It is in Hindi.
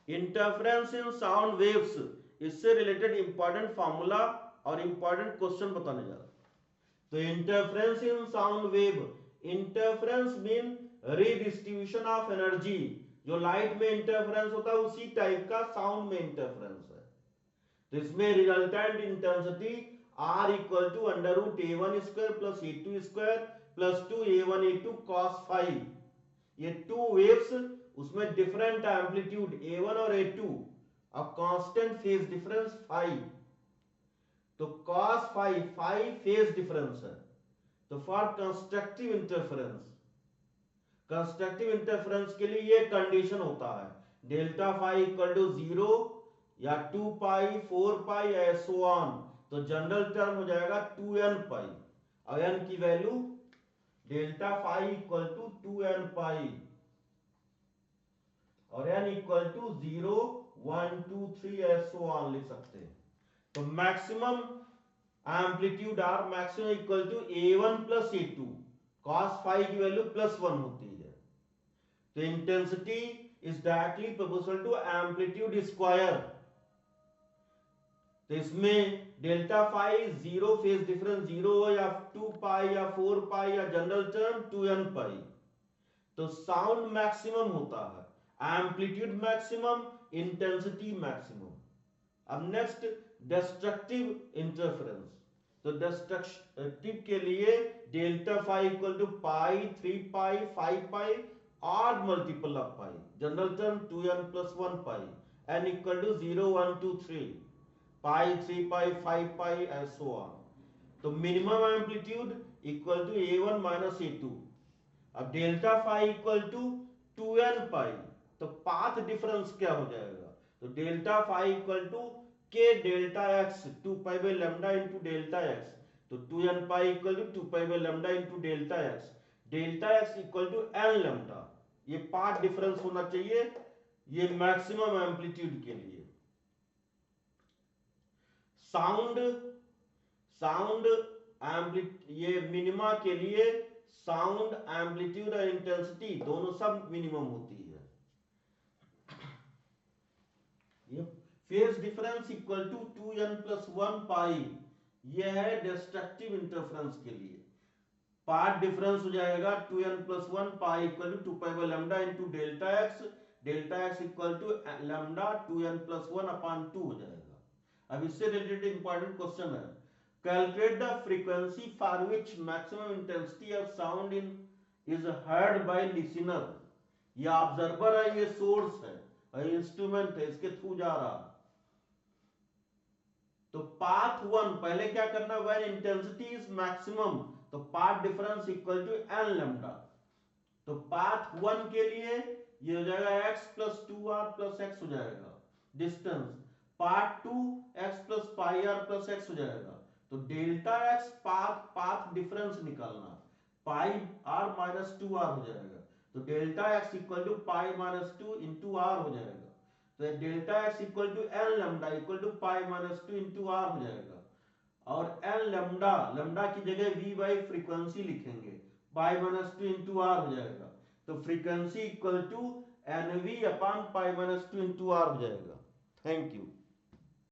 इंटरफेरेंस इन साउंड वेव्स, इससे रिलेटेड इंपॉर्टेंट फॉर्मूला और इंपॉर्टेंट क्वेश्चन बताने जा रहा हूं। तो interference in sound wave, interference mean redistribution of energy. जो लाइट में इंटरफेरेंस होता है उसी टाइप का साउंड में इंटरफेरेंस है। तो इसमें resultant intensity R equal to under root A1 square plus A2 square plus 2 A1 A2 cos phi. ये टू वेव्स, उसमें डिफरेंट एम्पलीट्यूड A1 और A2 और कांस्टेंट फेज डिफरेंस फाई। तो cos phi, phi phase difference है। तो for constructive interference, constructive interference के लिए ये कंडीशन होता है, डेल्टा फाई इक्वल टू 0 या 2 पाई 4 पाई एसो ऑन। तो जनरल टर्म हो जाएगा 2n पाई, और n की value delta phi equal to 2n pi और n इक्वल टू 0 1 2 3 एसो ऑन लिख सकते हैं। तो maximum amplitude R maximum equal to A1 plus A2, cos phi की वैल्यू +1 होती है। तो intensity is directly proportional to amplitude square. तो इसमें डेल्टा फाई 0 फेज डिफरेंस 0 हो या 2 पाई या 4 पाई या जनरल टर्म 2n पाई। तो साउंड मैक्सिमम होता है, एम्पलीट्यूड मैक्सिमम, इंटेंसिटी मैक्सिमम। अब नेक्स्ट डिस्ट्रक्टिव इंटरफेरेंस। तो डिस्ट्रक्टिव के लिए delta phi equal to pi 3 pi 5 pi odd multiple of pi, general term 2n plus 1 pi, n equal to 0 1 2 3 pi 3 pi 5 pi and so on. तो minimum amplitude equal to A1 minus A2। अब delta phi equal to 2n pi, तो पाथ डिफरेंस क्या हो जाएगा? तो delta phi equal to k delta x 2 pi by lambda into delta x। तो 2n pi equal to 2 pi by lambda into delta x, delta x equal to n lambda. ये पाथ डिफरेंस होना चाहिए, ये मैक्सिमम एम्पलीट्यूड के लिए। साउंड, साउंड ये मिनिमा के लिए साउंड एम्पलीट्यूड और इंटेंसिटी दोनों सब मिनिमम होती है। ये phase difference equal to 2n plus 1 pi, ये है डिस्ट्रक्टिव इंटरफेरेंस के लिए। पार्ट डिफरेंस हो जाएगा 2n plus 1 pi equal to 2 pi by lambda into delta x equal to lambda 2n plus 1 upon 2 हो जाएगा। अब इससे रिलेटेड इंपॉर्टेंट क्वेश्चन है, calculate the frequency for which maximum intensity of sound in is heard by listener. ये ऑब्जर्वर है, ये सोर्स है, इंस्ट्रूमेंट है, इसके थ्रू जा रहा। तो पाथ 1 पहले क्या करना, व्हेन इंटेंसिटी इज मैक्सिमम, तो path difference equal to n lambda. तो पाथ 1 के लिए ये हो जाएगा x plus 2r plus x हो जाएगा distance. Path 2 x plus pi r plus x हो जाएगा। तो डेल्टा x पाथ डिफरेंस निकालना, पाई r माइनस 2r हो जाएगा। तो delta x equal to pi minus 2 into r हो जाएगा। तो delta x equal to n lambda equal to pi minus 2 into r हो जाएगा। और n लैम्डा, लैम्डा की जगह v बाई फ्रीक्वेंसी लिखेंगे, पाई माइनस 2 इंटू r हो जाएगा। तो frequency equal to nv upon pi minus 2 into r हो जाएगा। Thank you.